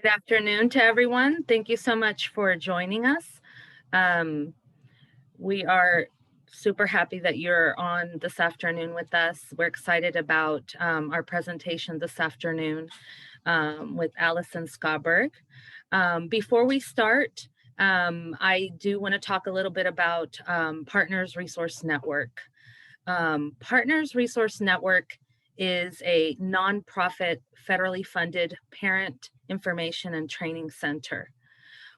Good afternoon to everyone. Thank you so much for joining us. We are super happy that you're on this afternoon with us. We're excited about our presentation this afternoon with Allison Scoberg. Before we start, I do want to talk a little bit about Partners Resource Network. Partners Resource Network is a nonprofit, federally funded parent information and training center.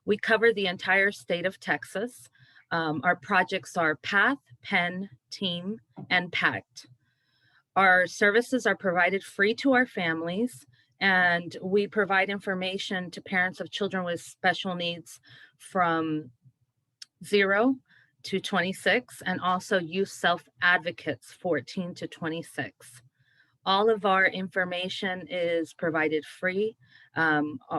We cover the entire state of Texas. Our projects are PATH, PEN, TEAM, and PACT. Our services are provided free to our families, and we provide information to parents of children with special needs from 0 to 26, and also youth self-advocates 14 to 26. All of our information is provided free.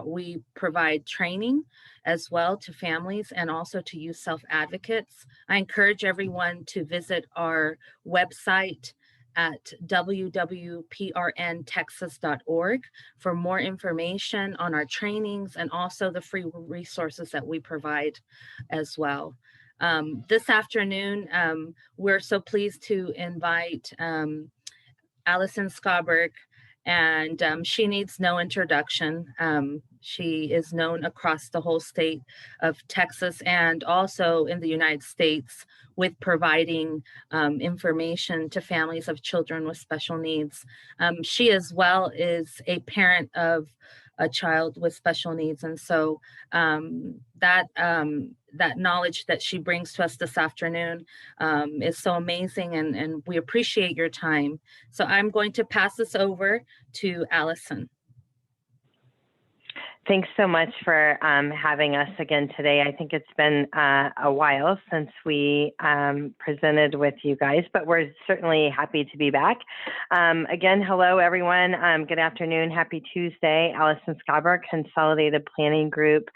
We provide training as well to families and also to youth self-advocates. I encourage everyone to visit our website at www.prntexas.org for more information on our trainings and also the free resources that we provide as well. This afternoon, we're so pleased to invite Allison Scoberg, and she needs no introduction. She is known across the whole state of Texas and also in the United States with providing information to families of children with special needs. She as well is a parent of a child with special needs, and so that knowledge that she brings to us this afternoon is so amazing, and we appreciate your time. So I'm going to pass this over to Allison. Thanks so much for having us again today. I think it's been a while since we presented with you guys, but we're certainly happy to be back. Again, hello everyone. Good afternoon. Happy Tuesday. Allison Scoberg, Consolidated Planning Group.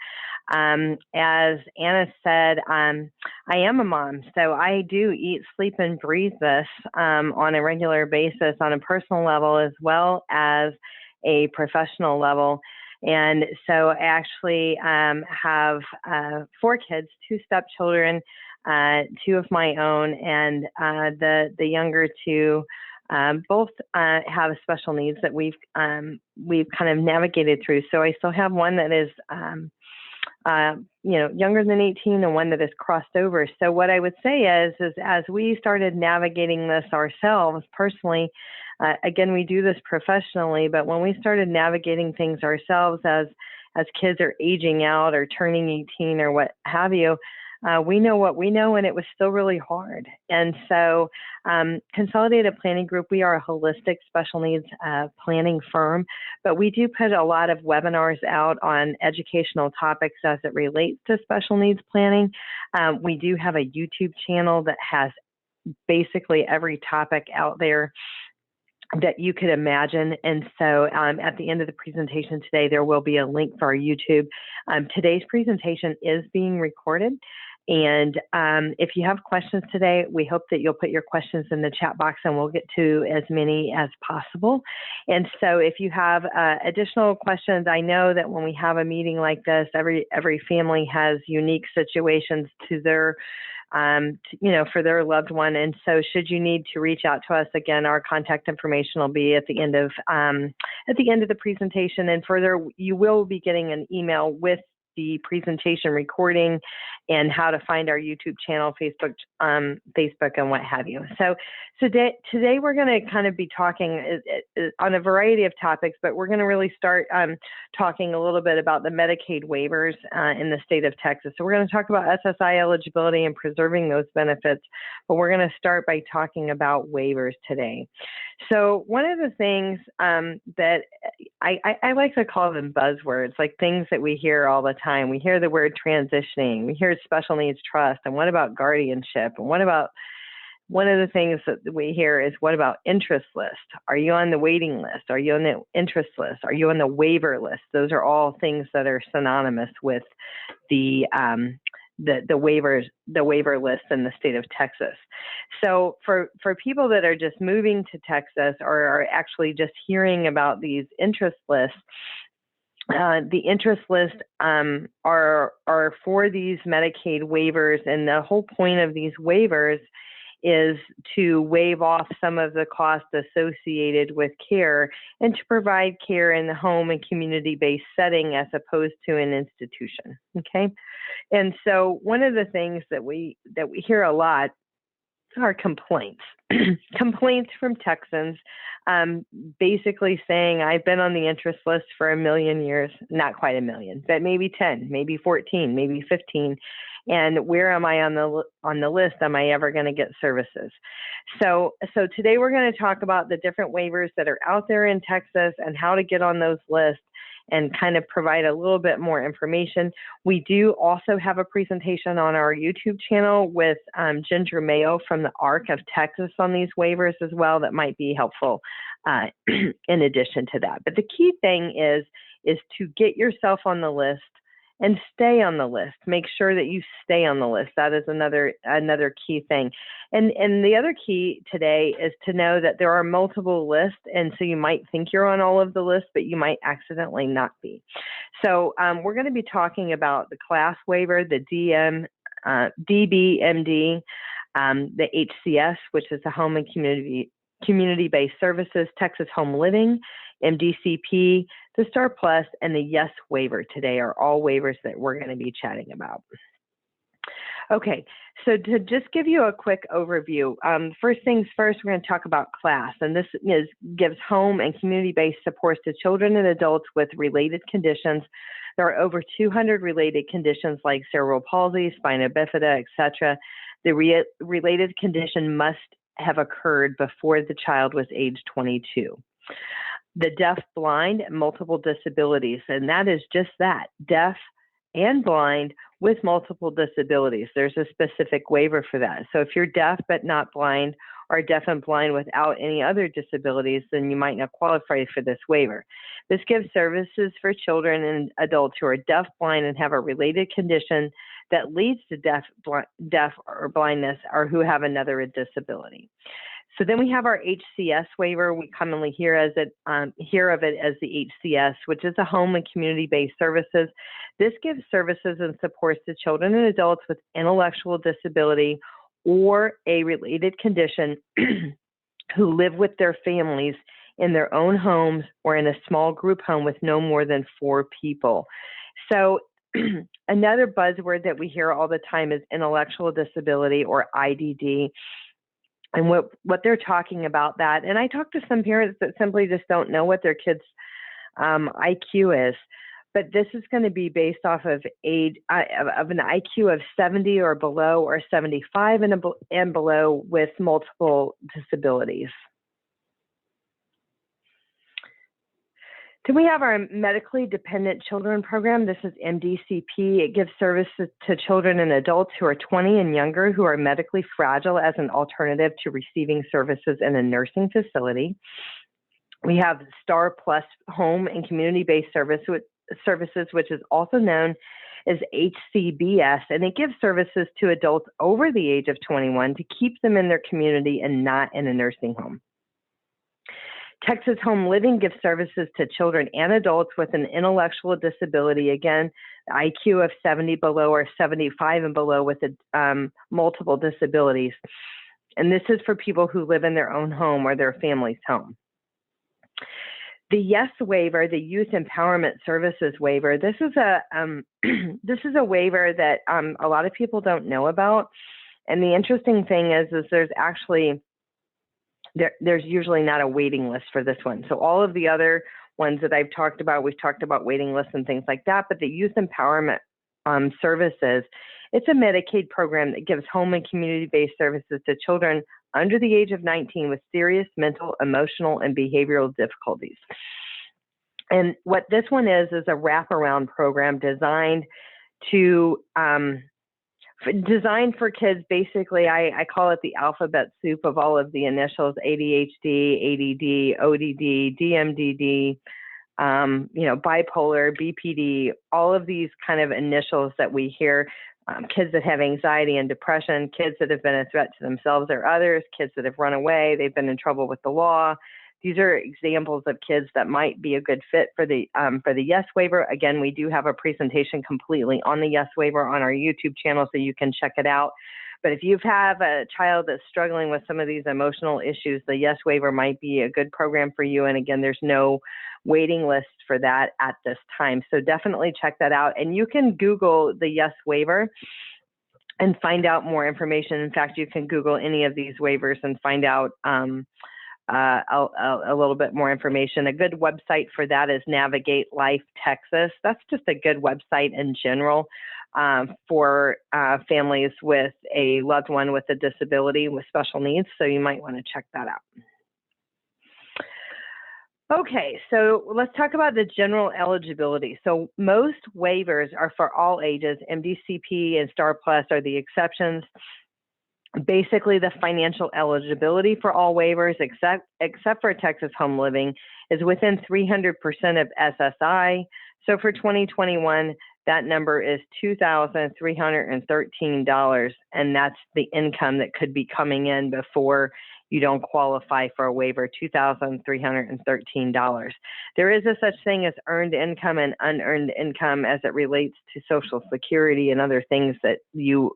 As Anna said, I am a mom, so I do eat, sleep, and breathe this on a regular basis on a personal level as well as a professional level. And so I actually have 4 kids, 2 stepchildren, 2 of my own, and the younger 2 both have special needs that we've kind of navigated through. So I still have one that is younger than 18 and one that has crossed over. So what I would say is as we started navigating this ourselves personally, again, we do this professionally, but when we started navigating things ourselves as kids are aging out or turning 18 or what have you, we know what we know, and it was still really hard. And so Consolidated Planning Group, we are a holistic special needs planning firm, but we do put a lot of webinars out on educational topics as it relates to special needs planning. We do have a YouTube channel that has basically every topic out there that you could imagine. And so at the end of the presentation today, there will be a link for our YouTube. Today's presentation is being recorded. And if you have questions today, we hope that you'll put your questions in the chat box and we'll get to as many as possible. And so if you have additional questions, I know that when we have a meeting like this, every family has unique situations to their for their loved one. And so should you need to reach out to us, again, our contact information will be at the end of the presentation. And further, you will be getting an email with the presentation recording and how to find our YouTube channel, Facebook, and what have you. So today we're going to kind of be talking on a variety of topics, but we're going to really start talking a little bit about the Medicaid waivers in the state of Texas. So we're going to talk about SSI eligibility and preserving those benefits, but we're going to start by talking about waivers today. So one of the things that I like to call them buzzwords, like things that we hear all the time. We hear the word transitioning, we hear special needs trust, and what about guardianship? And what about, one of the things that we hear is, what about interest list? Are you on the waiting list? Are you on the interest list? Are you on the waiver list? Those are all things that are synonymous with the waiver list in the state of Texas. So for people that are just moving to Texas or are actually just hearing about these interest lists, The interest list are for these Medicaid waivers, and the whole point of these waivers is to waive off some of the costs associated with care and to provide care in the home and community-based setting as opposed to an institution. Okay, and so one of the things that we hear a lot are complaints. Complaints from Texans, basically saying, I've been on the interest list for 1 million years, not quite 1 million, but maybe 10, maybe 14, maybe 15. And where am I on the list? Am I ever going to get services? So today we're going to talk about the different waivers that are out there in Texas and how to get on those lists and kind of provide a little bit more information. We do also have a presentation on our YouTube channel with Ginger Mayo from the ARC of Texas on these waivers as well that might be helpful in addition to that. But the key thing is to get yourself on the list and stay on the list. Make sure that you stay on the list. That is another key thing. And the other key today is to know that there are multiple lists, and so you might think you're on all of the lists, but you might accidentally not be. So we're going to be talking about the class waiver, the DBMD, the HCS, which is the Home and Community-Based Services, Texas Home Living, MDCP, the STAR Plus, and the YES waiver today are all waivers that we're going to be chatting about. Okay, so to just give you a quick overview, first things first, we're going to talk about class, and this gives home and community-based supports to children and adults with related conditions. There are over 200 related conditions like cerebral palsy, spina bifida, etc. The related condition must have occurred before the child was age 22. The deaf, blind, and multiple disabilities, and that is just that, deaf and blind with multiple disabilities. There's a specific waiver for that. So if you're deaf but not blind, or deaf and blind without any other disabilities, then you might not qualify for this waiver. This gives services for children and adults who are deaf, blind, and have a related condition that leads to deaf or blindness, or who have another disability. So then we have our HCS waiver. We commonly hear of it as the HCS, which is a home and community-based services. This gives services and supports to children and adults with intellectual disability or a related condition who live with their families in their own homes or in a small group home with no more than 4 people. So another buzzword that we hear all the time is intellectual disability, or IDD. And what they're talking about that, and I talk to some parents that simply just don't know what their kids' IQ is, but this is going to be based off of age of an IQ of 70 or below, or 75 and below with multiple disabilities. Then we have our medically dependent children program. This is MDCP. It gives services to children and adults who are 20 and younger who are medically fragile as an alternative to receiving services in a nursing facility. We have STAR Plus Home and Community-Based Services, which is also known as HCBS, and it gives services to adults over the age of 21 to keep them in their community and not in a nursing home. Texas Home Living gives services to children and adults with an intellectual disability, again, IQ of 70 below or 75 and below with multiple disabilities. And this is for people who live in their own home or their family's home. The YES waiver, the Youth Empowerment Services waiver, this is a waiver that a lot of people don't know about. And the interesting thing is there's actually there's usually not a waiting list for this one. So all of the other ones that I've talked about, we've talked about waiting lists and things like that, but the Youth Empowerment Services, it's a Medicaid program that gives home and community-based services to children under the age of 19 with serious mental, emotional, and behavioral difficulties. And what this one is a wraparound program designed for kids. Basically, I call it the alphabet soup of all of the initials: ADHD, ADD, ODD, DMDD, bipolar, BPD, all of these kind of initials that we hear. Kids that have anxiety and depression, kids that have been a threat to themselves or others, kids that have run away, they've been in trouble with the law, these are examples of kids that might be a good fit for the Yes waiver. Again, we do have a presentation completely on the Yes waiver on our YouTube channel, so you can check it out. But if you have a child that's struggling with some of these emotional issues, the Yes waiver might be a good program for you. And again, there's no waiting list for that at this time. So definitely check that out. And you can Google the Yes waiver and find out more information. In fact, you can Google any of these waivers and find out a little bit more information. A good website for that is Navigate Life Texas. That's just a good website in general for families with a loved one with a disability with special needs. So you might want to check that out. Okay, so let's talk about the general eligibility. So most waivers are for all ages. MDCP and Star Plus are the exceptions. Basically, the financial eligibility for all waivers, except for Texas Home Living, is within 300% of SSI. So for 2021, that number is $2,313, and that's the income that could be coming in before you don't qualify for a waiver, $2,313. There is a such thing as earned income and unearned income as it relates to Social Security and other things that you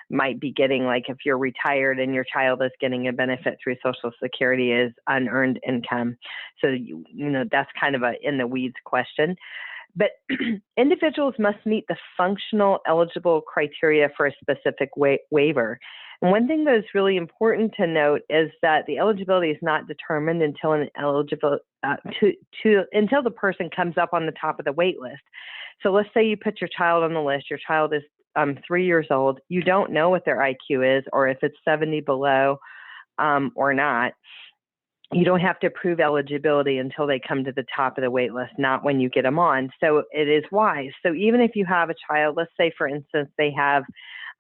might be getting, like if you're retired and your child is getting a benefit through Social Security is unearned income. So, you know, that's kind of a in the weeds question. But individuals must meet the functional eligible criteria for a specific waiver. And one thing that is really important to note is that the eligibility is not determined until until the person comes up on the top of the wait list. So let's say you put your child on the list. Your child is 3 years old. You don't know what their IQ is or if it's 70 below or not. You don't have to prove eligibility until they come to the top of the wait list, not when you get them on. So it is wise. So even if you have a child, let's say, for instance, they have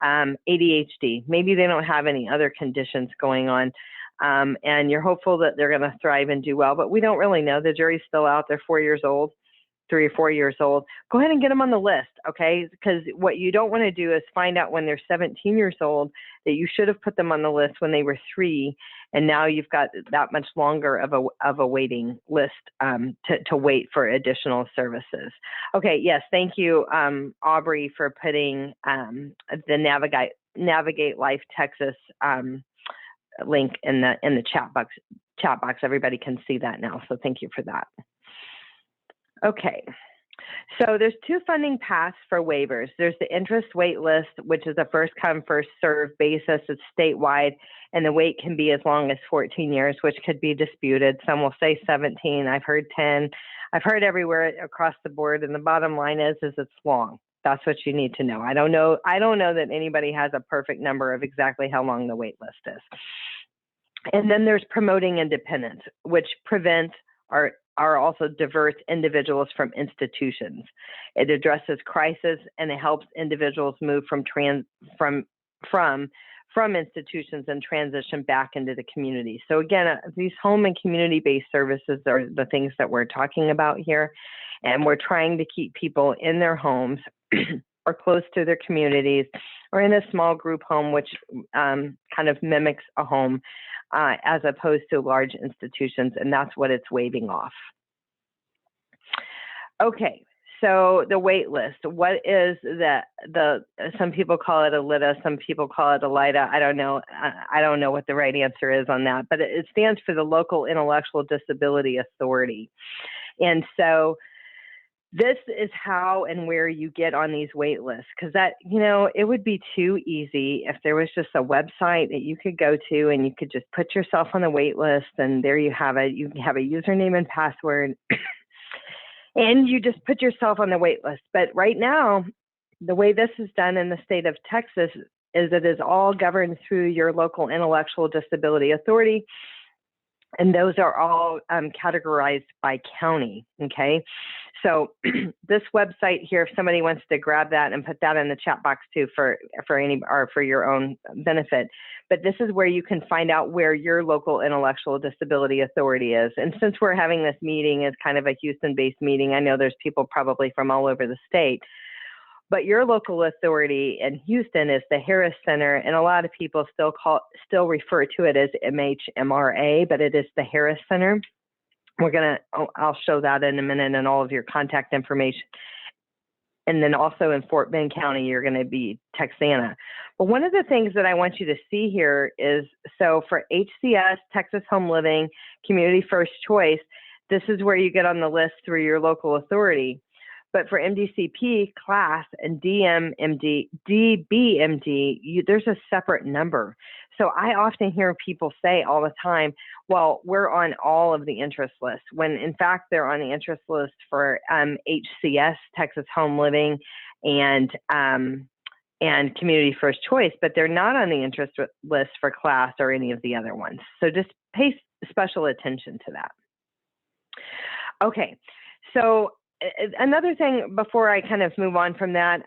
ADHD, maybe they don't have any other conditions going on, and you're hopeful that they're going to thrive and do well, but we don't really know. The jury's still out. They're 4 years old. 3 or 4 years old, go ahead and get them on the list, okay? Because what you don't want to do is find out when they're 17 years old that you should have put them on the list when they were 3, and now you've got that much longer of a waiting list to wait for additional services. Okay, yes, thank you, Aubrey, for putting the Navigate Life Texas link in the chat box. Everybody can see that now, so thank you for that. Okay, so there's 2 funding paths for waivers. There's the interest wait list, which is a first come, first served basis. It's statewide, and the wait can be as long as 14 years, which could be disputed. Some will say 17. I've heard 10. I've heard everywhere across the board, and the bottom line is it's long. That's what you need to know. I don't know that anybody has a perfect number of exactly how long the wait list is. And then there's promoting independence, which prevents are also diverts individuals from institutions. It addresses crisis and it helps individuals move from institutions and transition back into the community. So again, these home and community-based services are the things that we're talking about here. And we're trying to keep people in their homes or close to their communities or in a small group home, which kind of mimics a home as opposed to large institutions. And that's what it's waiving off. Okay, so the wait list. What is some people call it a LIDA, some people call it a LIDA. I don't know. I don't know what the right answer is on that, but it stands for the Local Intellectual Disability Authority. And so this is how and where you get on these wait lists, because that, you know, it would be too easy if there was just a website that you could go to and you could just put yourself on the wait list and there you have it. You can have a username and password and you just put yourself on the wait list. But right now, the way this is done in the state of Texas is it is all governed through your local intellectual disability authority. And those are all categorized by county, okay? So this website here, if somebody wants to grab that and put that in the chat box too for your own benefit, but this is where you can find out where your local intellectual disability authority is. And since we're having this meeting as kind of a Houston-based meeting, I know there's people probably from all over the state. But your local authority in Houston is the Harris Center, and a lot of people still refer to it as MHMRA, but it is the Harris Center. I'll show that in a minute, and all of your contact information. And then also in Fort Bend County, you're going to be Texana. But one of the things that I want you to see here is, so for HCS, Texas Home Living, Community First Choice, this is where you get on the list through your local authority. But for MDCP, class, and DBMD, there's a separate number. So I often hear people say all the time, well, we're on all of the interest lists, when in fact they're on the interest list for HCS, Texas Home Living, and Community First Choice, but they're not on the interest list for class or any of the other ones. So just pay special attention to that. Okay, so another thing before I kind of move on from that,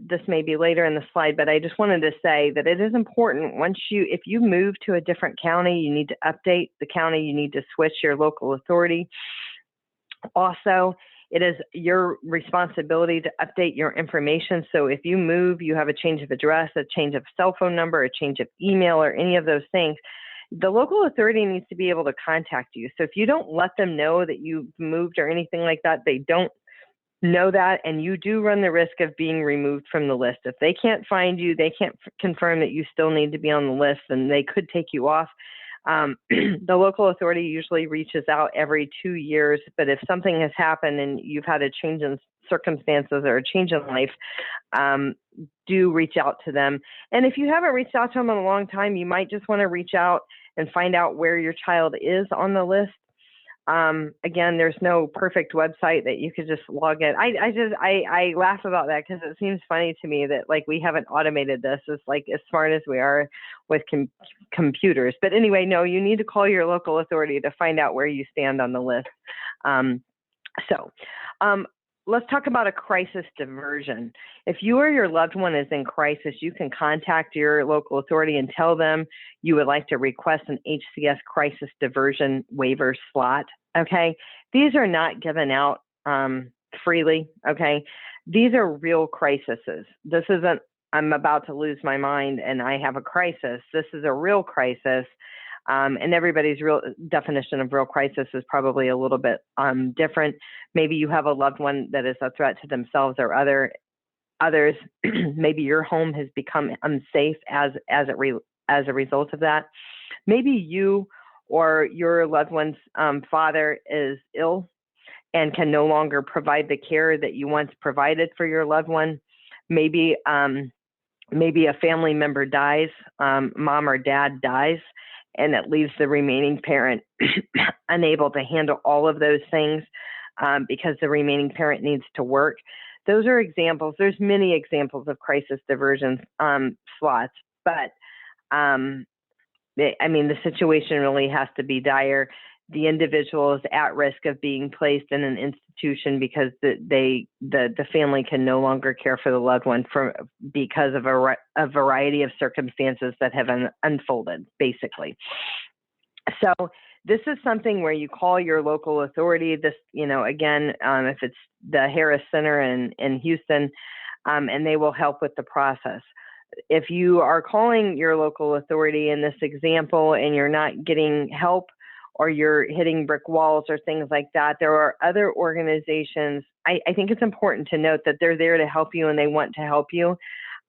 this may be later in the slide, but I just wanted to say that it is important if you move to a different county, you need to update the county, you need to switch your local authority. Also, it is your responsibility to update your information. So if you move, you have a change of address, a change of cell phone number, a change of email, or any of those things, the local authority needs to be able to contact you. So if you don't let them know that you've moved or anything like that, they don't know that, and you do run the risk of being removed from the list. If they can't find you, they can't confirm that you still need to be on the list, and they could take you off. The local authority usually reaches out every 2 years, but if something has happened and you've had a change in circumstances or a change in life, do reach out to them. And if you haven't reached out to them in a long time, you might just want to reach out and find out where your child is on the list. Again, there's no perfect website that you could just log in. I laugh about that because it seems funny to me that like we haven't automated this. It's like as smart as we are with computers. But anyway, no, you need to call your local authority to find out where you stand on the list. Let's talk about a crisis diversion. If you or your loved one is in crisis, you can contact your local authority and tell them you would like to request an HCS crisis diversion waiver slot, okay? These are not given out freely, okay? These are real crises. This isn't, I'm about to lose my mind and I have a crisis. This is a real crisis. And everybody's real definition of real crisis is probably a little bit different. Maybe you have a loved one that is a threat to themselves or others. Maybe your home has become unsafe as a result of that. Maybe you or your loved one's father is ill and can no longer provide the care that you once provided for your loved one. Maybe a family member dies, mom or dad dies, and it leaves the remaining parent unable to handle all of those things because the remaining parent needs to work. Those are examples. There's many examples of crisis diversion slots, but I mean, the situation really has to be dire. The individual is at risk of being placed in an institution because the family can no longer care for the loved one because of a variety of circumstances that have unfolded, basically. So this is something where you call your local authority. This, again, if it's the Harris Center in Houston, and they will help with the process. If you are calling your local authority in this example and you're not getting help, or you're hitting brick walls or things like that, there are other organizations. I think it's important to note that they're there to help you and they want to help you.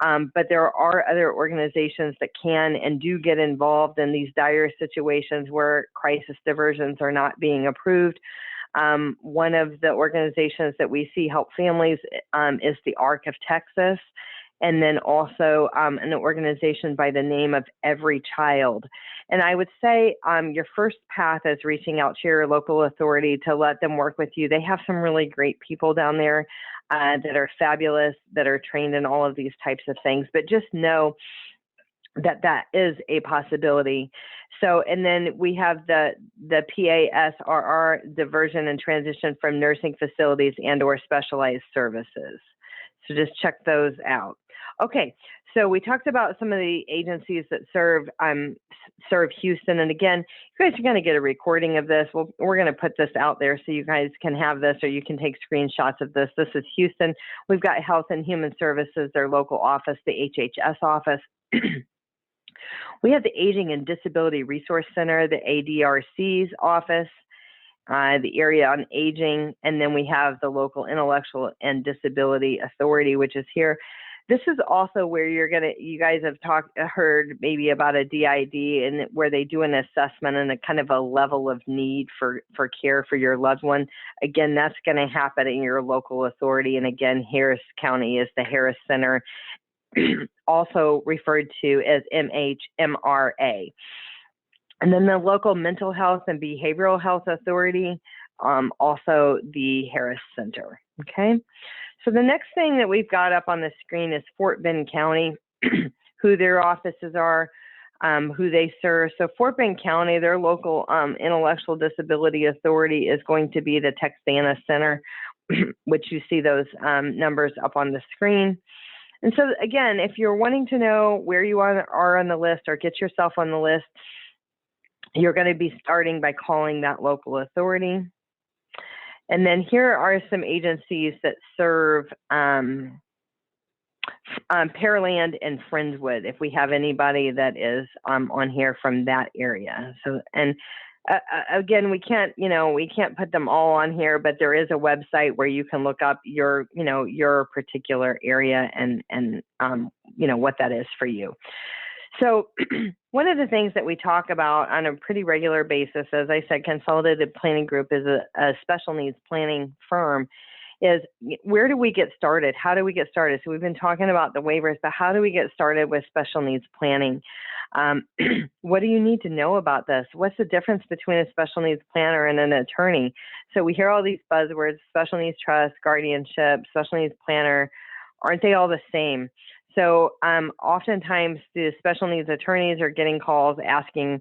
But there are other organizations that can and do get involved in these dire situations where crisis diversions are not being approved. One of the organizations that we see help families is the ARC of Texas. And then also an organization by the name of Every Child. And I would say your first path is reaching out to your local authority to let them work with you. They have some really great people down there that are fabulous, that are trained in all of these types of things. But just know that that is a possibility. So, and then we have the PASRR, diversion and transition from nursing facilities and or specialized services. So just check those out. Okay, so we talked about some of the agencies that serve Houston, and again, you guys are going to get a recording of this. We're going to put this out there so you guys can have this, or you can take screenshots of this. This is Houston. We've got Health and Human Services, their local office, the HHS office. We have the Aging and Disability Resource Center, the ADRC's office, the Area on Aging, and then we have the local Intellectual and Disability Authority, which is here. This is also where you guys have heard maybe about a DID, and where they do an assessment and a kind of a level of need for care for your loved one. Again, that's going to happen in your local authority. And again, Harris County is the Harris Center, also referred to as MHMRA. And then the local Mental Health and Behavioral Health Authority, also the Harris Center, okay? So the next thing that we've got up on the screen is Fort Bend County, who their offices are, who they serve. So Fort Bend County, their local Intellectual Disability Authority is going to be the Texana Center, which you see those numbers up on the screen. And so again, if you're wanting to know where you are on the list or get yourself on the list, you're going to be starting by calling that local authority. And then here are some agencies that serve Pearland and Friendswood, if we have anybody that is on here from that area. So, and again, we can't put them all on here, but there is a website where you can look up your particular area and what that is for you. So one of the things that we talk about on a pretty regular basis, as I said, Consolidated Planning Group is a special needs planning firm, is where do we get started? How do we get started? So we've been talking about the waivers, but how do we get started with special needs planning? What do you need to know about this? What's the difference between a special needs planner and an attorney? So we hear all these buzzwords: special needs trust, guardianship, special needs planner. Aren't they all the same? So oftentimes the special needs attorneys are getting calls asking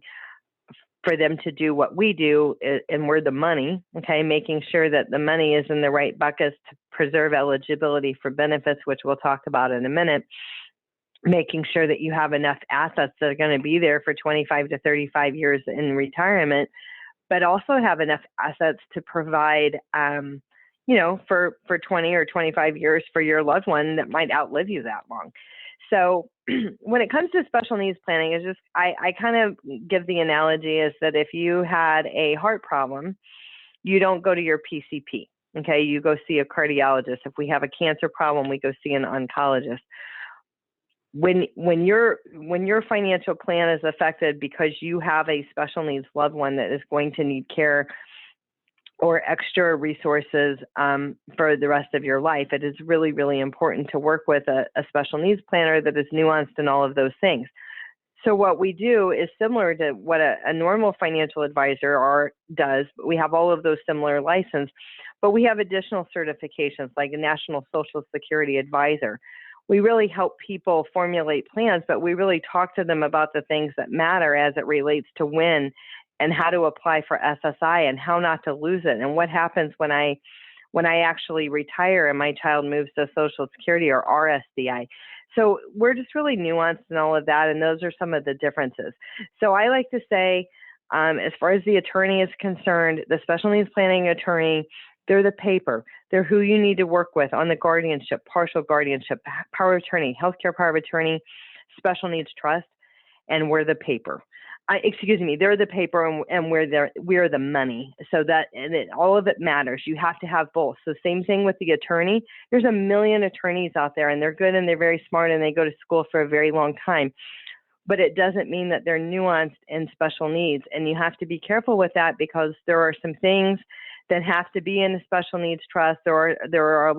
for them to do what we do, and we're the money, okay, making sure that the money is in the right buckets to preserve eligibility for benefits, which we'll talk about in a minute, making sure that you have enough assets that are going to be there for 25 to 35 years in retirement, but also have enough assets to provide for 20 or 25 years for your loved one that might outlive you that long. So when it comes to special needs planning, it's just, I kind of give the analogy is that if you had a heart problem, you don't go to your PCP, okay? You go see a cardiologist. If we have a cancer problem, we go see an oncologist. When your financial plan is affected because you have a special needs loved one that is going to need care or extra resources for the rest of your life, it is really, really important to work with a special needs planner that is nuanced in all of those things. So what we do is similar to what a normal financial advisor does. We have all of those similar licenses, but we have additional certifications like a National Social Security Advisor. We really help people formulate plans, but we really talk to them about the things that matter as it relates to when and how to apply for SSI and how not to lose it, and what happens when I actually retire and my child moves to Social Security or Ssdi. So we're just really nuanced in all of that, and those are some of the differences. So I like to say, as far as the attorney is concerned, the special needs planning attorney, they're the paper. They're who you need to work with on the guardianship, partial guardianship, power of attorney, healthcare power of attorney, special needs trust, and we're the paper. They're the paper, and we're the money. So that, all of it matters. You have to have both. So same thing with the attorney. There's a million attorneys out there, and they're good and they're very smart and they go to school for a very long time. But it doesn't mean that they're nuanced in special needs. And you have to be careful with that, because there are some things that have to be in a special needs trust. There are a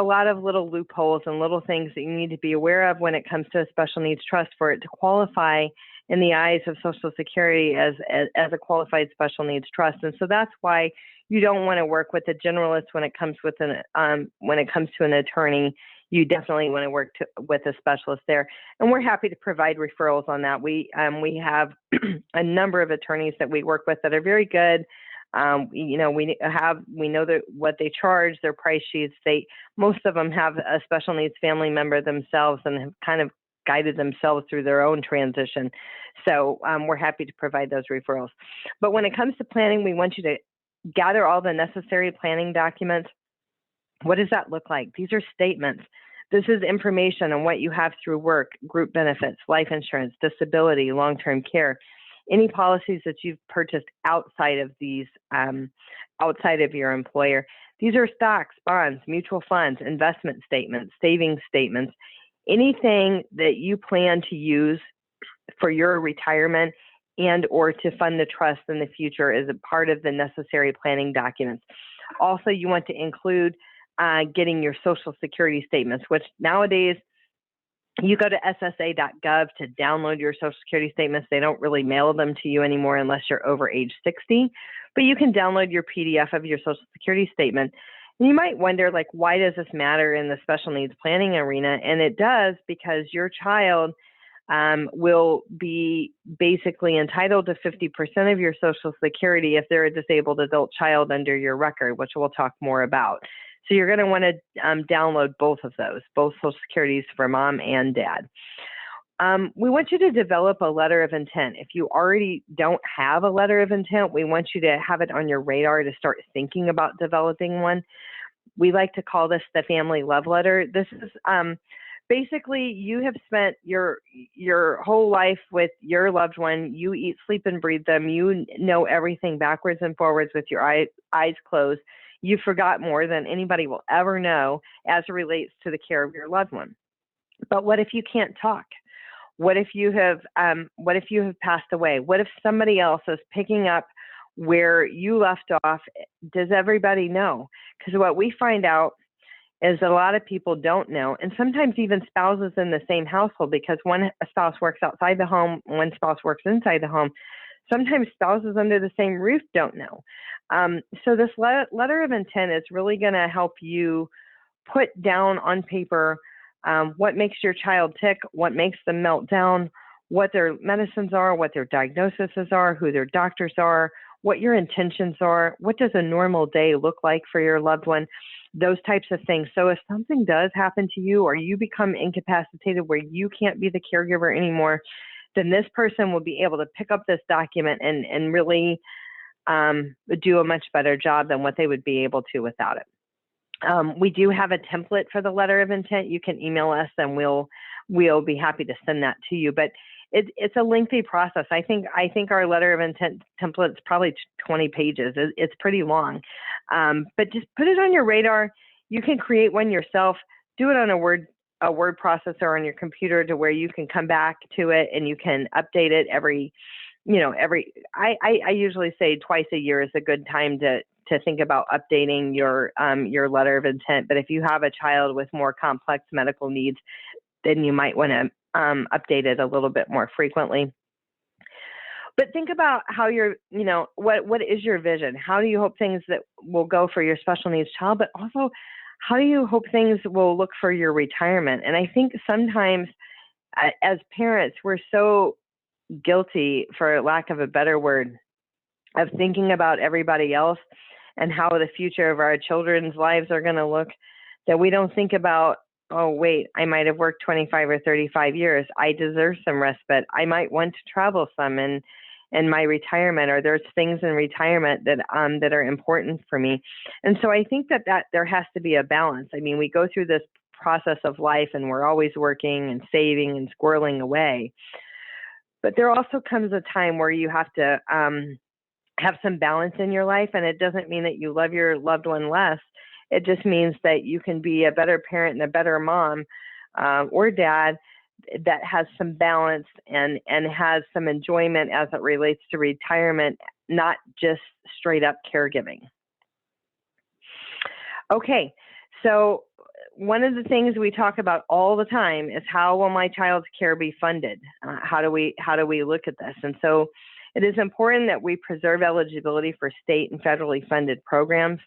lot of little loopholes and little things that you need to be aware of when it comes to a special needs trust for it to qualify in the eyes of Social Security as a qualified special needs trust. And so that's why you don't want to work with a generalist when it comes to an attorney. You definitely want to work with a specialist there. And we're happy to provide referrals on that. We have a number of attorneys that we work with that are very good. You know, we know that what they charge, their price sheets. Most of them have a special needs family member themselves and have kind of guided themselves through their own transition. So we're happy to provide those referrals. But when it comes to planning, we want you to gather all the necessary planning documents. What does that look like? These are statements. This is information on what you have through work, group benefits, life insurance, disability, long-term care, any policies that you've purchased outside of these, outside of your employer. These are stocks, bonds, mutual funds, investment statements, savings statements, anything that you plan to use for your retirement and or to fund the trust in the future is a part of the necessary planning documents. Also, you want to include getting your Social Security statements, which nowadays you go to ssa.gov to download your Social Security statements. They don't really mail them to you anymore unless you're over age 60, but you can download your PDF of your Social Security statement. And you might wonder, like, why does this matter in the special needs planning arena? And it does, because your child will be basically entitled to 50% of your Social Security if they're a disabled adult child under your record, which we'll talk more about. So you're going to want to download both of those, both Social Securities for mom and dad. We want you to develop a letter of intent. If you already don't have a letter of intent, we want you to have it on your radar to start thinking about developing one. We like to call this the family love letter. This is basically, you have spent your whole life with your loved one. You eat, sleep, and breathe them. You know everything backwards and forwards with your eyes closed. You forgot more than anybody will ever know as it relates to the care of your loved one. But what if you can't talk? What if you have passed away? What if somebody else is picking up where you left off? Does everybody know? Because what we find out is that a lot of people don't know, and sometimes even spouses in the same household, because one spouse works outside the home, one spouse works inside the home. Sometimes spouses under the same roof don't know. So this letter of intent is really going to help you put down on paper what makes your child tick, what makes them melt down, what their medicines are, what their diagnoses are, who their doctors are, what your intentions are, what does a normal day look like for your loved one, those types of things. So if something does happen to you or you become incapacitated where you can't be the caregiver anymore, then this person will be able to pick up this document and really do a much better job than what they would be able to without it. We do have a template for the letter of intent. You can email us and we'll be happy to send that to you. But it's a lengthy process. I think our letter of intent template is probably 20 pages. It's pretty long, but just put it on your radar. You can create one yourself. Do it on a word processor on your computer to where you can come back to it and you can update it I usually say twice a year is a good time to think about updating your letter of intent. But if you have a child with more complex medical needs, then you might want to update it a little bit more frequently. But think about how what is your vision? How do you hope things that will go for your special needs child, but also how do you hope things will look for your retirement? And I think sometimes as parents, we're so guilty, for lack of a better word, of thinking about everybody else and how the future of our children's lives are going to look, that we don't think about, oh, wait, I might have worked 25 or 35 years. I deserve some respite. I might want to travel some in my retirement, or there's things in retirement that are important for me. And so I think that there has to be a balance. I mean, we go through this process of life and we're always working and saving and squirreling away. But there also comes a time where you have to have some balance in your life. And it doesn't mean that you love your loved one less. It just means that you can be a better parent and a better mom or dad that has some balance and has some enjoyment as it relates to retirement, not just straight up caregiving. Okay, so one of the things we talk about all the time is, how will my child's care be funded? How do we look at this? And so it is important that we preserve eligibility for state and federally funded programs.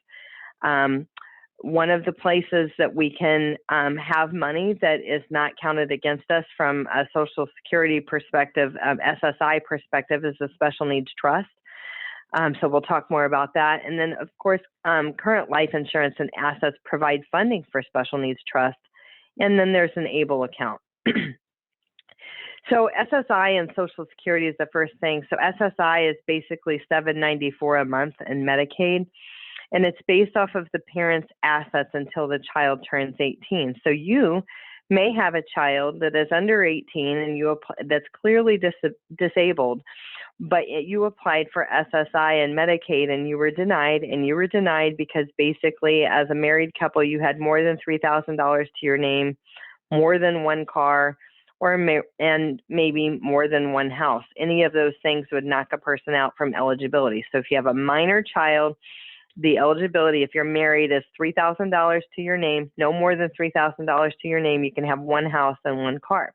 One of the places that we can have money that is not counted against us from a Social Security perspective, SSI perspective, is a special needs trust. So we'll talk more about that. And then, of course, current life insurance and assets provide funding for special needs trust. And then there's an ABLE account. So SSI and Social Security is the first thing. So SSI is basically $794 a month in Medicaid, and it's based off of the parent's assets until the child turns 18. So you may have a child that is under 18 and that's clearly disabled, but you applied for SSI and Medicaid and you were denied, because basically as a married couple, you had more than $3,000 to your name, more than one car, and maybe more than one house. Any of those things would knock a person out from eligibility. So if you have a minor child, the eligibility, if you're married, is $3,000 to your name, no more than $3,000 to your name. You can have one house and one car.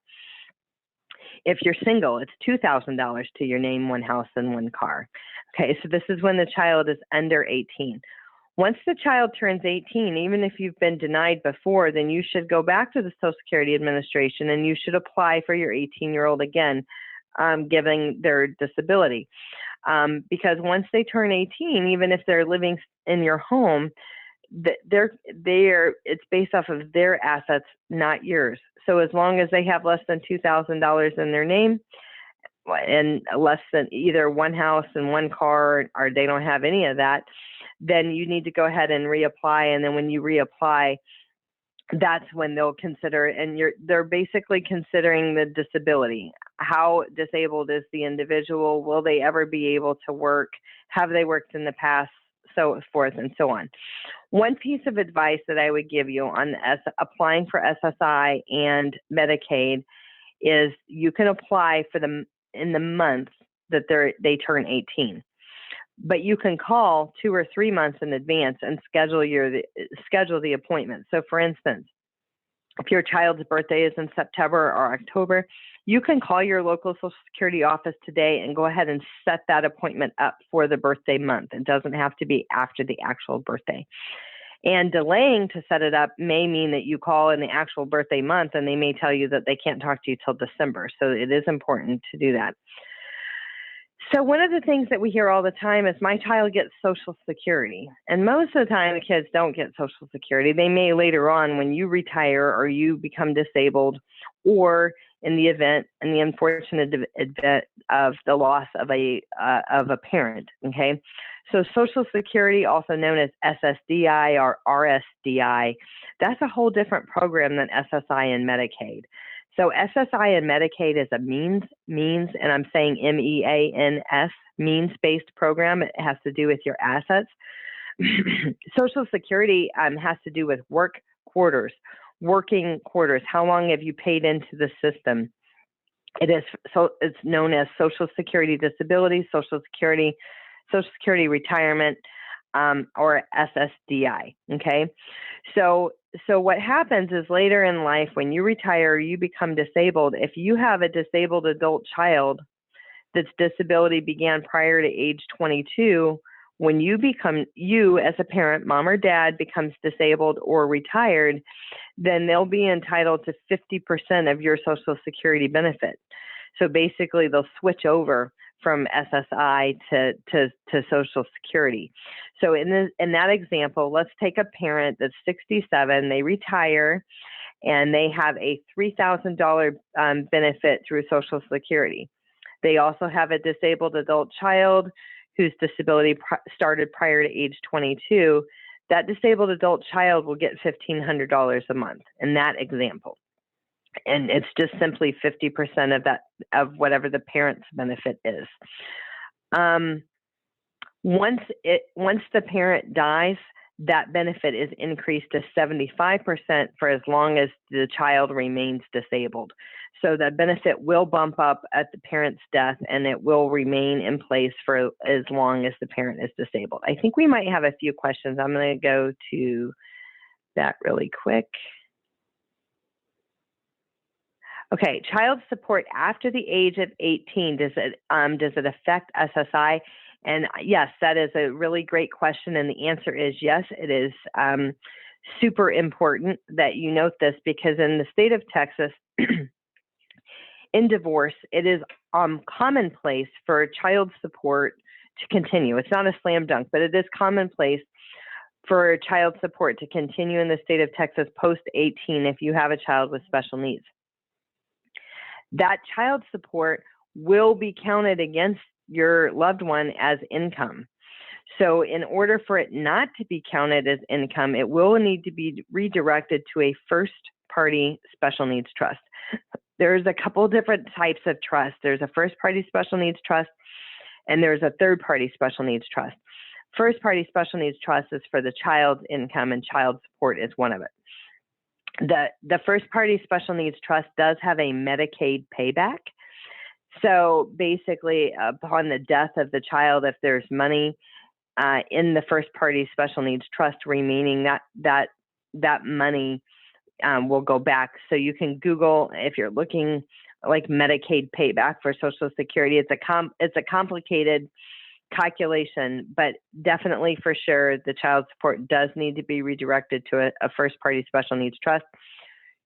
If you're single, it's $2,000 to your name, one house and one car. Okay, so this is when the child is under 18. Once the child turns 18, even if you've been denied before, then you should go back to the Social Security Administration and you should apply for your 18-year-old again, given their disability. Because once they turn 18, even if they're living in your home, it's based off of their assets, not yours. So as long as they have less than $2,000 in their name and less than either one house and one car, or they don't have any of that, then you need to go ahead and reapply. And then when you reapply, that's when they'll consider, and they're basically considering the disability. How disabled is the individual? Will they ever be able to work? Have they worked in the past? So forth and so on. One piece of advice that I would give you on applying for SSI and Medicaid is you can apply for them in the month that they turn 18. But you can call 2 or 3 months in advance and schedule the appointment. So for instance, if your child's birthday is in September or October, you can call your local Social Security office today and go ahead and set that appointment up for the birthday month. It doesn't have to be after the actual birthday. And delaying to set it up may mean that you call in the actual birthday month and they may tell you that they can't talk to you till December. So it is important to do that. So one of the things that we hear all the time is my child gets Social Security. And most of the time, the kids don't get Social Security. They may later on when you retire or you become disabled, or in the unfortunate event of the loss of a parent, okay? So Social Security, also known as Ssdi or RSDI, that's a whole different program than SSI and Medicaid. So SSI and Medicaid is a means, and I'm saying MEANS, means-based program. It has to do with your assets. Social Security has to do with working quarters. How long have you paid into the system? It's known as Social Security Disability, Social Security Retirement, or Ssdi, okay? So what happens is later in life, when you retire, you become disabled. If you have a disabled adult child that's disability began prior to age 22, when you as a parent, mom or dad, becomes disabled or retired, then they'll be entitled to 50% of your Social Security benefit. So basically, they'll switch over from SSI to Social Security. So in that example, let's take a parent that's 67, they retire, and they have a $3,000 benefit through Social Security. They also have a disabled adult child whose disability started prior to age 22. That disabled adult child will get $1,500 a month in that example. And it's just simply 50% of whatever the parent's benefit is. Once the parent dies, that benefit is increased to 75% for as long as the child remains disabled. So that benefit will bump up at the parent's death, and it will remain in place for as long as the parent is disabled. I think we might have a few questions. I'm going to go to that really quick. Okay, child support after the age of 18, does it affect SSI? And yes, that is a really great question, and the answer is yes, it is super important that you note this, because in the state of Texas, in divorce, it is commonplace for child support to continue. It's not a slam dunk, but it is commonplace for child support to continue in the state of Texas post 18 if you have a child with special needs. That child support will be counted against your loved one as income. So in order for it not to be counted as income, it will need to be redirected to a first-party special needs trust. There's a couple different types of trust. There's a first-party special needs trust, and there's a third-party special needs trust. First-party special needs trust is for the child's income, and child support is one of it. The first-party special needs trust does have a Medicaid payback. So basically, upon the death of the child, if there's money in the first-party special needs trust remaining, that money will go back. So you can Google, if you're looking like Medicaid payback for Social Security. It's a complicated calculation, but definitely for sure the child support does need to be redirected to a first-party special needs trust.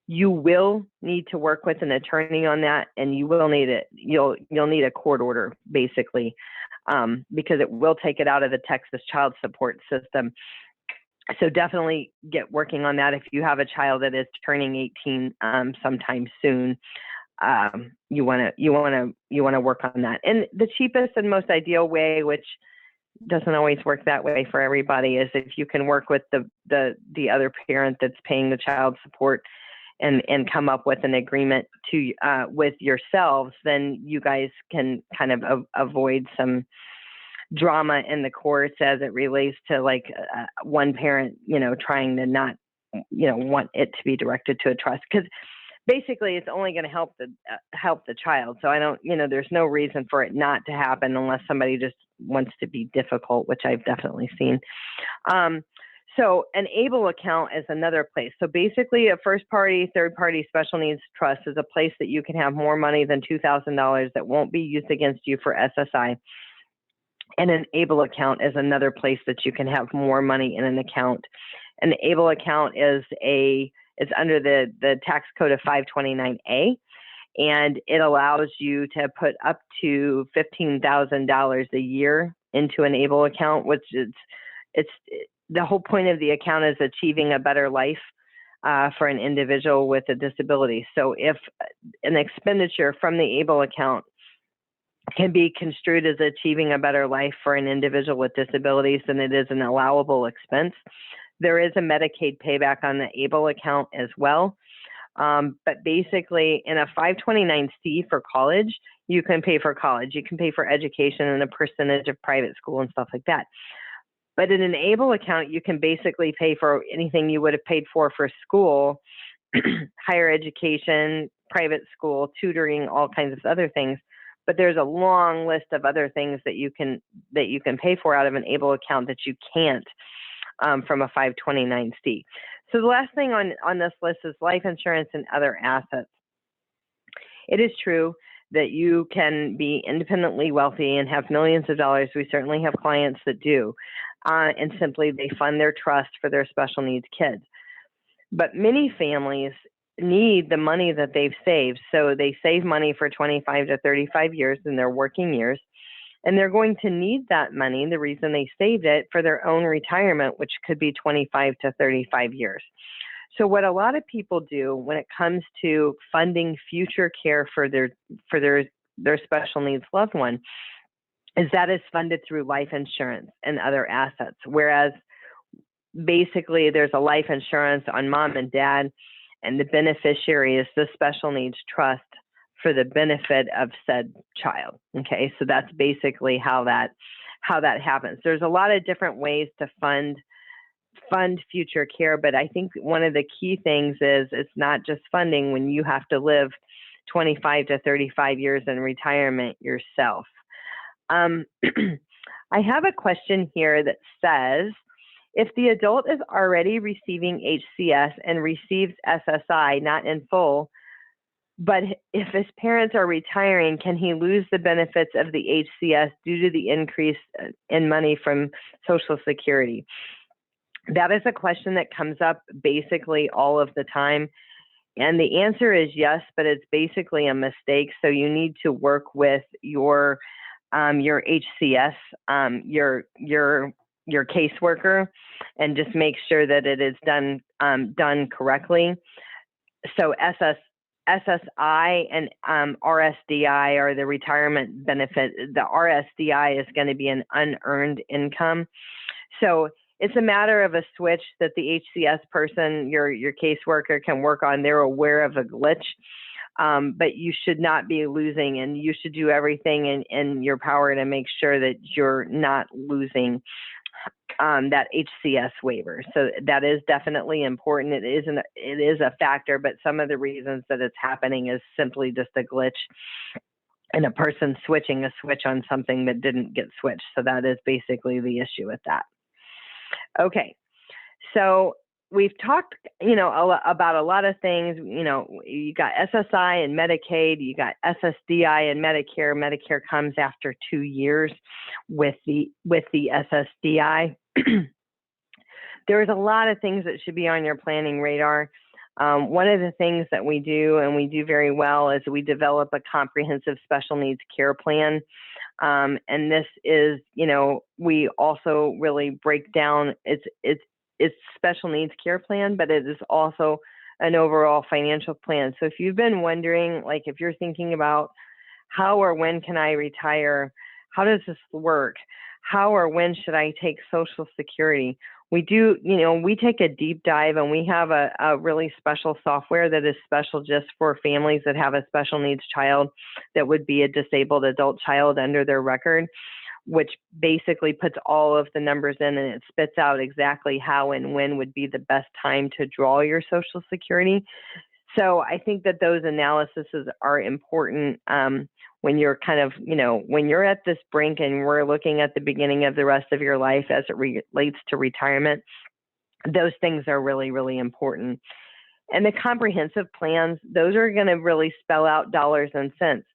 You will need to work with an attorney on that, and you will need it. You'll need a court order basically, because it will take it out of the Texas child support system. So definitely get working on that if you have a child that is turning 18 sometime soon. You want to work on that. And the cheapest and most ideal way, which doesn't always work that way for everybody, is if you can work with the other parent that's paying the child support and come up with an agreement to with yourselves, then you guys can kind of avoid some drama in the courts as it relates to like one parent, trying to not, want it to be directed to a trust, because basically it's only going to help the child. So I don't, there's no reason for it not to happen unless somebody just wants to be difficult, which I've definitely seen. So an ABLE account is another place. So basically a first party, third party special needs trust is a place that you can have more money than $2,000 that won't be used against you for SSI. And an ABLE account is another place that you can have more money in an account. An ABLE account is it's under the tax code of 529A, and it allows you to put up to $15,000 a year into an ABLE account, which it's the whole point of the account is achieving a better life for an individual with a disability. So if an expenditure from the ABLE account can be construed as achieving a better life for an individual with disabilities, then it is an allowable expense. There is a Medicaid payback on the ABLE account as well. But basically in a 529C for college, you can pay for college, you can pay for education and a percentage of private school and stuff like that. But in an ABLE account, you can basically pay for anything you would have paid for school, higher education, private school, tutoring, all kinds of other things. But there's a long list of other things that you can pay for out of an ABLE account that you can't from a 529C. So the last thing on this list is life insurance and other assets. It is true that you can be independently wealthy and have millions of dollars. We certainly have clients that do, and simply they fund their trust for their special needs kids. But many families need the money that they've saved. So they save money for 25 to 35 years in their working years, and they're going to need that money, the reason they saved it, for their own retirement, which could be 25 to 35 years. So what a lot of people do when it comes to funding future care for their special needs loved one is that is funded through life insurance and other assets. Whereas basically there's a life insurance on mom and dad, and the beneficiary is the special needs trust for the benefit of said child. Okay, so that's basically how that happens. There's a lot of different ways to fund future care, but I think one of the key things is it's not just funding when you have to live 25 to 35 years in retirement yourself. I have a question here that says, if the adult is already receiving HCS and receives SSI, not in full, but if his parents are retiring, can he lose the benefits of the HCS due to the increase in money from Social Security? That is a question that comes up basically all of the time. And the answer is yes, but it's basically a mistake. So you need to work with your your HCS, your caseworker, and just make sure that it is done correctly. So SSI and Ssdi are the retirement benefit. The Ssdi is going to be an unearned income. So it's a matter of a switch that the HCS person, your caseworker, can work on. They're aware of a glitch, but you should not be losing, and you should do everything in your power to make sure that you're not losing that HCS waiver. So that is definitely important. It is a factor, but some of the reasons that it's happening is simply just a glitch and a person switching a switch on something that didn't get switched. So that is basically the issue with that. Okay, so we've talked, about a lot of things. You got SSI and Medicaid, you got Ssdi and Medicare. Medicare comes after 2 years with the Ssdi. There's a lot of things that should be on your planning radar. One of the things that we do, and we do very well, is we develop a comprehensive special needs care plan. And this is, we also really break down it's special needs care plan, but it is also an overall financial plan. So if you've been wondering, like if you're thinking about how or when can I retire, how does this work? How or when should I take Social Security? We do, we take a deep dive, and we have a really special software that is special just for families that have a special needs child that would be a disabled adult child under their record, which basically puts all of the numbers in, and it spits out exactly how and when would be the best time to draw your Social Security. So I think that those analyses are important when you're kind of, when you're at this brink and we're looking at the beginning of the rest of your life as it relates to retirement. Those things are really, really important. And the comprehensive plans, those are going to really spell out dollars and cents.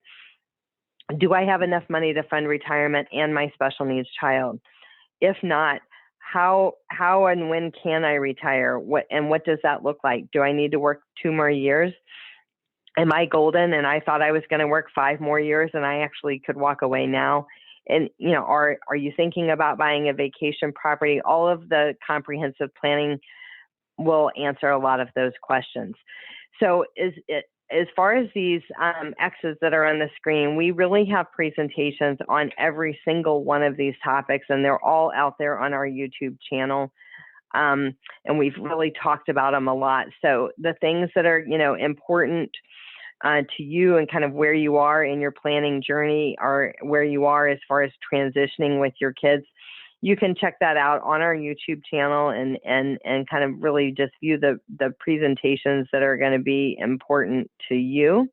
Do I have enough money to fund retirement and my special needs child? If not, how and when can I retire? What does that look like? Do I need to work 2 more years? Am I golden and I thought I was going to work 5 more years and I actually could walk away now? And, are you thinking about buying a vacation property? All of the comprehensive planning will answer a lot of those questions. So as far as these X's that are on the screen, we really have presentations on every single one of these topics, and they're all out there on our YouTube channel. And we've really talked about them a lot. So the things that are, important to you and kind of where you are in your planning journey, or where you are as far as transitioning with your kids, you can check that out on our YouTube channel and kind of really just view the presentations that are going to be important to you.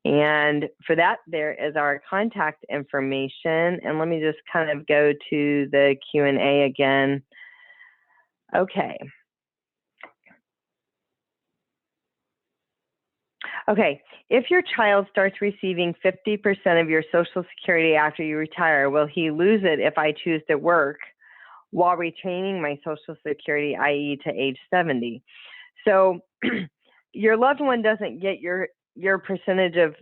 And for that, there is our contact information. And let me just kind of go to the Q&A again. Okay. Okay, if your child starts receiving 50% of your Social Security after you retire, will he lose it if I choose to work while retaining my Social Security, i.e. to age 70? So your loved one doesn't get your percentage of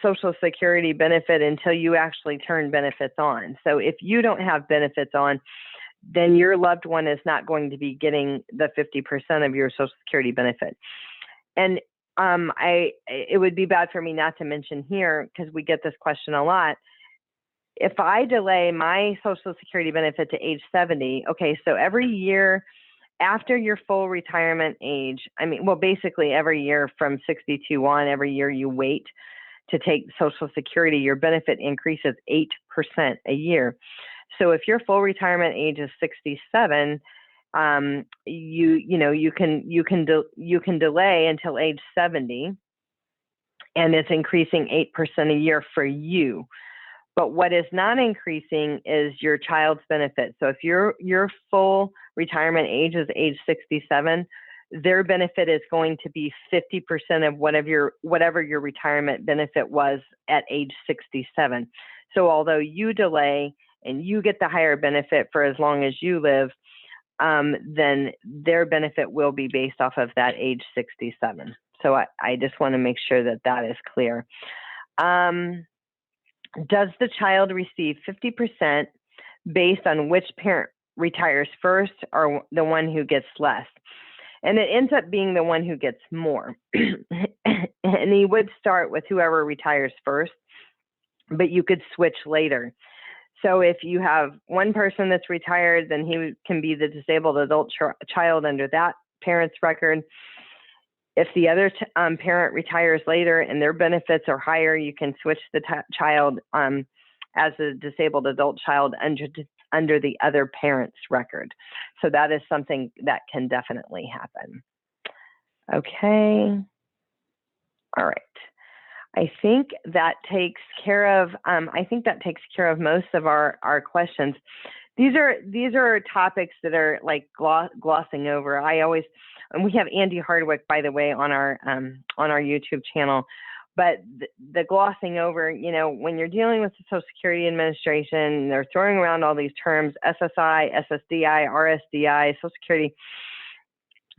Social Security benefit until you actually turn benefits on. So if you don't have benefits on, then your loved one is not going to be getting the 50% of your Social Security benefit. And it would be bad for me not to mention here, because we get this question a lot. If I delay my Social Security benefit to age 70, okay, so every year after your full retirement age, basically every year from 62 on, every year you wait to take Social Security, your benefit increases 8% a year. So if your full retirement age is 67, you can delay until age 70, and it's increasing 8% a year for you. But what is not increasing is your child's benefit. So if your full retirement age is age 67, their benefit is going to be 50% of whatever your retirement benefit was at age 67. So although you delay and you get the higher benefit for as long as you live, then their benefit will be based off of that age 67. So I just want to make sure that that is clear. Does the child receive 50% based on which parent retires first or the one who gets less? And it ends up being the one who gets more. And he would start with whoever retires first, but you could switch later. So if you have one person that's retired, then he can be the disabled adult child under that parent's record. If the other parent retires later and their benefits are higher, you can switch the child as a disabled adult child under the other parent's record. So that is something that can definitely happen. Okay. All right. I think that takes care of most of our questions. These are topics that are like glossing over. And we have Andy Hardwick, by the way, on our YouTube channel. But the glossing over, you know, when you're dealing with the Social Security Administration, they're throwing around all these terms: SSI, SSDI, RSDI, Social Security.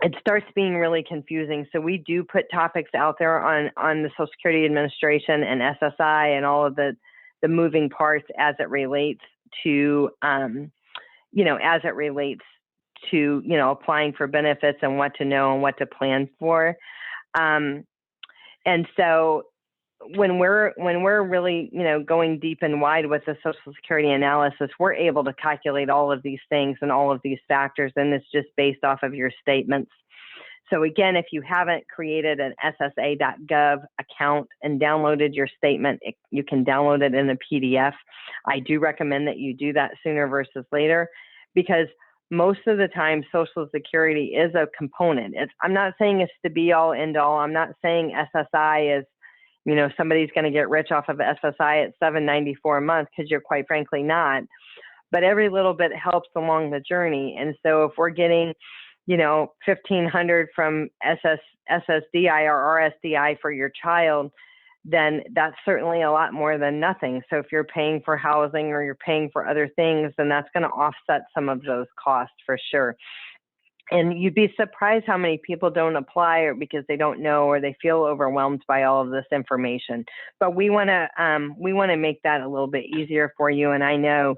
It starts being really confusing. So we do put topics out there on the Social Security Administration and SSI and all of the moving parts as it relates to, applying for benefits and what to know and what to plan for. And so when we're really, going deep and wide with the Social Security analysis, we're able to calculate all of these things and all of these factors, and it's just based off of your statements. So again, if you haven't created an ssa.gov account and downloaded your statement, you can download it in a PDF. I do recommend that you do that sooner versus later, because most of the time Social Security is a component. I'm not saying it's the be all end all. I'm not saying SSI is, somebody's going to get rich off of SSI at $794 a month, because you're quite frankly not. But every little bit helps along the journey. And so if we're getting, $1,500 from SSDI or RSDI for your child, then that's certainly a lot more than nothing. So if you're paying for housing or you're paying for other things, then that's going to offset some of those costs for sure. And you'd be surprised how many people don't apply, or because they don't know, or they feel overwhelmed by all of this information. But we want to make that a little bit easier for you. And I know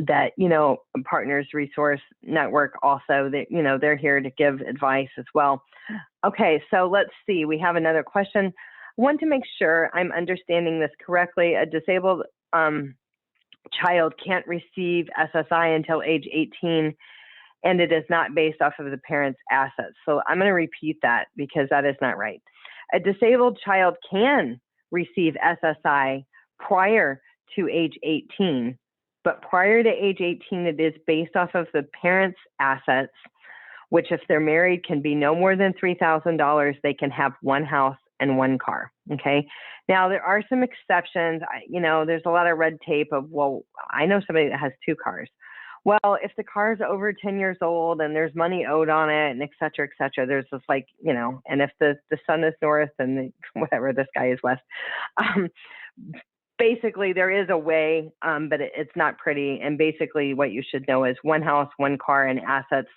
that, Partners Resource Network also, that, they're here to give advice as well. Okay, so let's see. We have another question. I want to make sure I'm understanding this correctly. A disabled child can't receive SSI until age 18, and it is not based off of the parent's assets. So I'm going to repeat that, because that is not right. A disabled child can receive SSI prior to age 18, but prior to age 18, it is based off of the parent's assets, which, if they're married, can be no more than $3,000. They can have one house and one car. Okay. Now there are some exceptions. There's a lot of red tape of, well, I know somebody that has two cars. Well, if the car is over 10 years old and there's money owed on it, and et cetera, there's this and if the sun is north and whatever, this guy is west, basically there is a way, but it's not pretty. And basically what you should know is one house, one car, and assets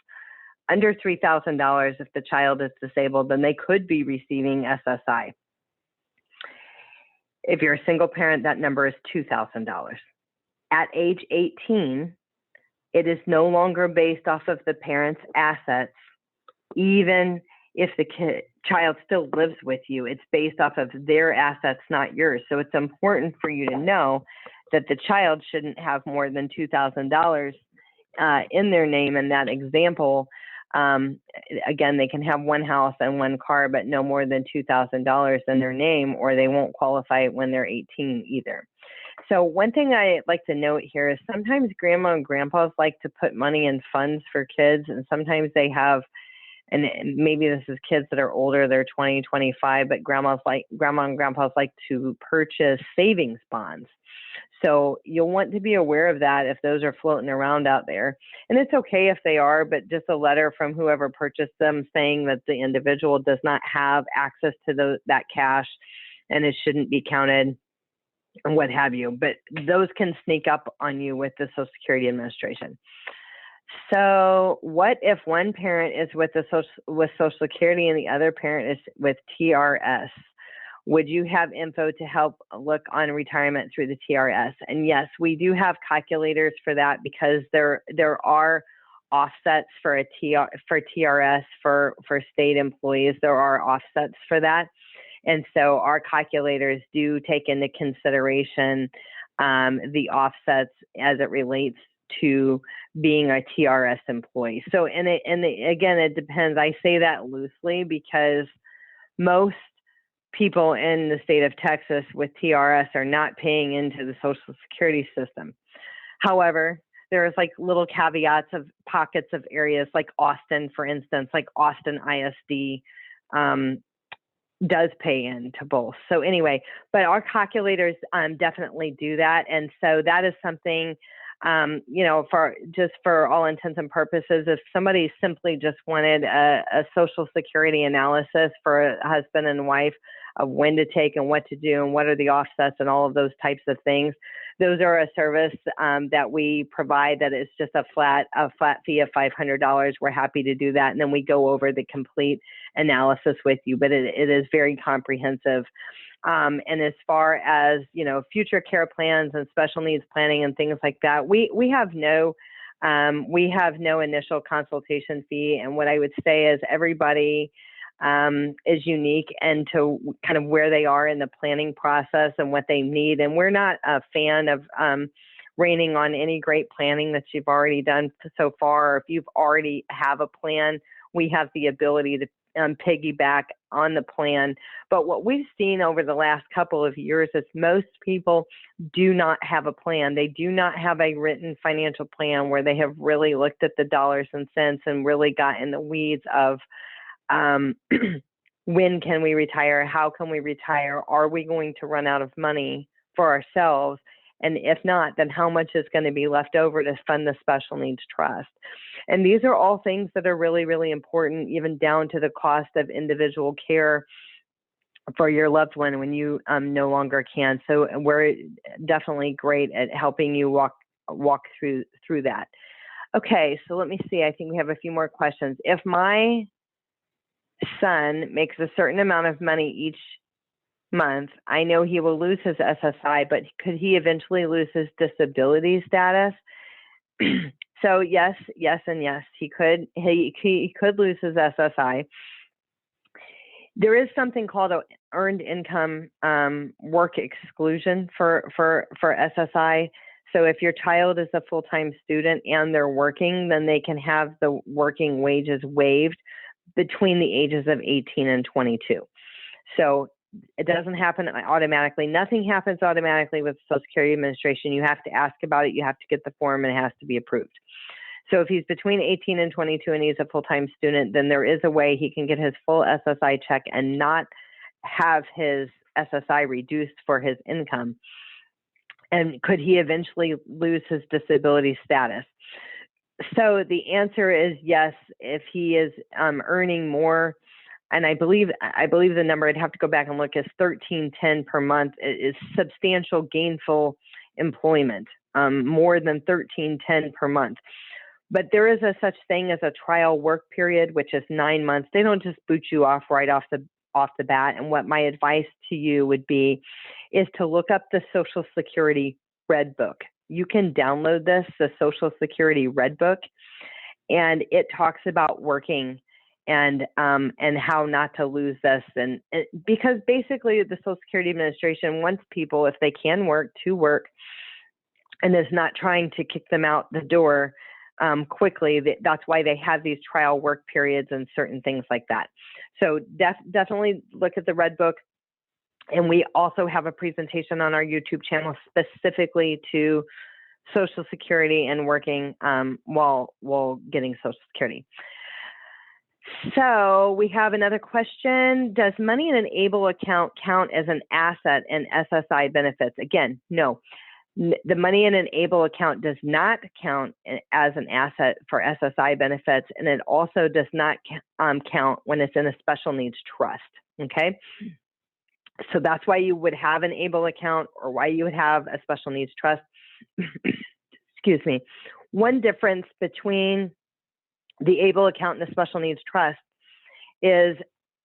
under $3,000. If the child is disabled, then they could be receiving SSI. If you're a single parent, that number is $2,000. At age 18, it is no longer based off of the parent's assets. Even if the child still lives with you, it's based off of their assets, not yours. So it's important for you to know that the child shouldn't have more than $2,000 in their name. In that example, again, they can have one house and one car, but no more than $2,000 in their name, or they won't qualify when they're 18 either. So one thing I like to note here is sometimes grandma and grandpas like to put money in funds for kids, and sometimes they have, and maybe this is kids that are older, they're 20, 25, but grandma and grandpas like to purchase savings bonds. So you'll want to be aware of that if those are floating around out there. And it's okay if they are, but just a letter from whoever purchased them saying that the individual does not have access to that cash and it shouldn't be counted and what have you. But those can sneak up on you with the Social Security Administration. So what if one parent is with Social Security and the other parent is with TRS? Would you have info to help look on retirement through the TRS? And yes, we do have calculators for that, because there are offsets for TRS for state employees. There are offsets for that. And so our calculators do take into consideration the offsets as it relates to being a TRS employee. So, again, it depends. I say that loosely because most people in the state of Texas with TRS are not paying into the Social Security system. However, there's like little caveats of pockets of areas like Austin, for instance, like Austin ISD does pay into both. So anyway, but our calculators definitely do that. And so that is something, for all intents and purposes, if somebody simply just wanted a Social Security analysis for a husband and wife of when to take and what to do and what are the offsets and all of those types of things, those are a service that we provide that is just a flat fee of $500. We're happy to do that. And then we go over the complete analysis with you, but it is very comprehensive. And as far as, future care plans and special needs planning and things like that, we have no initial consultation fee. And what I would say is everybody is unique and to kind of where they are in the planning process and what they need. And we're not a fan of raining on any great planning that you've already done so far. Or if you've already have a plan, we have the ability to piggyback on the plan. But what we've seen over the last couple of years is most people do not have a plan. They do not have a written financial plan where they have really looked at the dollars and cents and really got in the weeds of when can we retire? How can we retire? Are we going to run out of money for ourselves? And if not, then how much is going to be left over to fund the special needs trust? And these are all things that are really, really important, even down to the cost of individual care for your loved one when you no longer can. So we're definitely great at helping you walk through that. Okay, so let me see. I think we have a few more questions. If my son makes a certain amount of money each month, I know he will lose his SSI, but could he eventually lose his disability status? So yes, and yes, he could. He could lose his SSI. There is something called an earned income work exclusion for SSI. So if your child is a full-time student and they're working, then they can have the working wages waived between the ages of 18 and 22. So it doesn't happen automatically. Nothing happens automatically with Social Security Administration. You have to ask about it. You have to get the form and it has to be approved. So if he's between 18 and 22 and he's a full-time student, then there is a way he can get his full SSI check and not have his SSI reduced for his income. And could he eventually lose his disability status? So the answer is yes, if he is earning more. And I believe the number, I'd have to go back and look, is $13.10 per month. It is substantial gainful employment, more than $13.10 per month. But there is a such thing as a trial work period, which is 9 months. They don't just boot you off right off the bat. And what my advice to you would be is to look up the Social Security Red Book. You can download this, the Social Security Red Book, and it talks about working and how not to lose this. And because basically the Social Security Administration wants people, if they can work, to work, and is not trying to kick them out the door quickly. That's why they have these trial work periods and certain things like that. So definitely look at the Red Book. And we also have a presentation on our YouTube channel specifically to Social Security and working while getting Social Security. So we have another question. Does money in an ABLE account count as an asset in SSI benefits? Again, no. The money in an ABLE account does not count as an asset for SSI benefits, and it also does not count when it's in a special needs trust, okay? So that's why you would have an ABLE account or why you would have a special needs trust. Excuse me. One difference between the ABLE account and the special needs trust is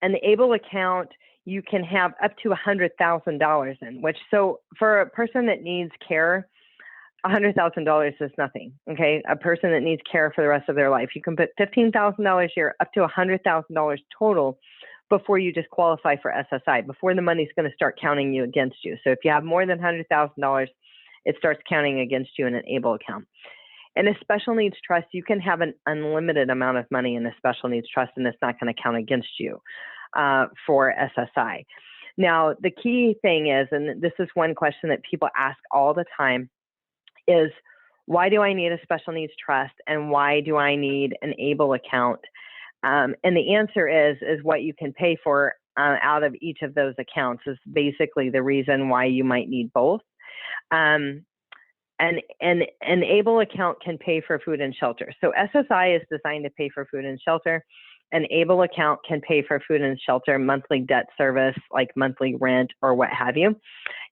an ABLE account, you can have up to $100,000 in, which, so for a person that needs care, $100,000 is nothing, okay? A person that needs care for the rest of their life, you can put $15,000 a year up to $100,000 total before you just qualify for SSI, before the money's going to start counting you against you. So if you have more than $100,000, it starts counting against you in an ABLE account. In a special needs trust, you can have an unlimited amount of money in a special needs trust, and it's not going to count against you for SSI. Now, the key thing is, and this is one question that people ask all the time, is why do I need a special needs trust and why do I need an ABLE account? And the answer is what you can pay for out of each of those accounts is basically the reason why you might need both. And an ABLE account can pay for food and shelter. So SSI is designed to pay for food and shelter. An ABLE account can pay for food and shelter, monthly debt service, like monthly rent or what have you.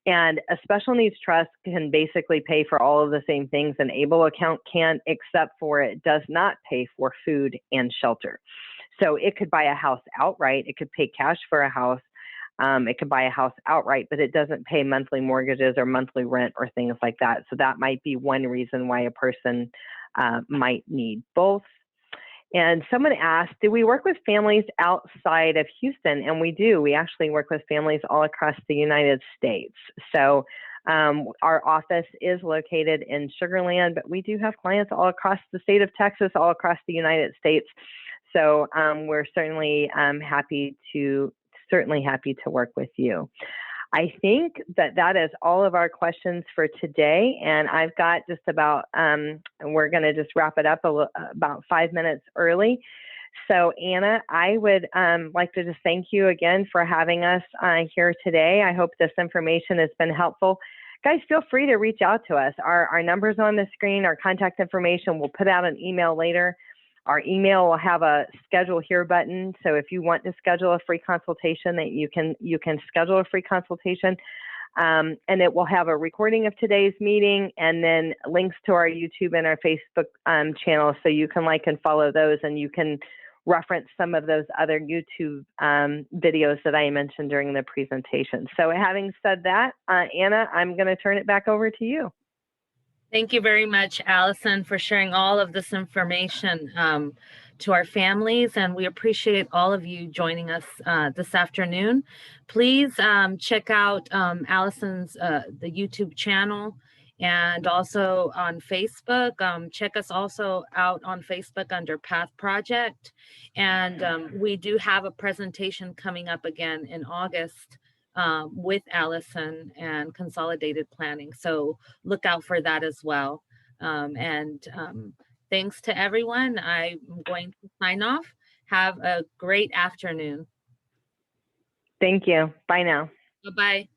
And a special needs trust can basically pay for all of the same things an ABLE account can, except for it does not pay for food and shelter. So it could buy a house outright. It could pay cash for a house. It could buy a house outright, but it doesn't pay monthly mortgages or monthly rent or things like that. So that might be one reason why a person might need both. And someone asked, do we work with families outside of Houston? And we do. We actually work with families all across the United States. So our office is located in Sugar Land, but we do have clients all across the state of Texas, all across the United States. So we're certainly happy to work with you. I think that is all of our questions for today, and I've got just about, we're going to just wrap it up about 5 minutes early. So Anna, I would like to just thank you again for having us here today. I hope this information has been helpful. Guys, feel free to reach out to us. Our number's on the screen, our contact information. We'll put out an email later. Our email will have a schedule here button. So if you want to schedule a free consultation, that you can schedule a free consultation. And it will have a recording of today's meeting and then links to our YouTube and our Facebook channel. So you can like and follow those, and you can reference some of those other YouTube videos that I mentioned during the presentation. So having said that, Anna, I'm going to turn it back over to you. Thank you very much, Allison, for sharing all of this information to our families, and we appreciate all of you joining us this afternoon. Please check out Allison's the YouTube channel, and also on Facebook. Check us also out on Facebook under Path Project, and we do have a presentation coming up again in August with Allison and Consolidated Planning. So look out for that as well. Thanks to everyone. I'm going to sign off. Have a great afternoon. Thank you. Bye now. Bye-bye.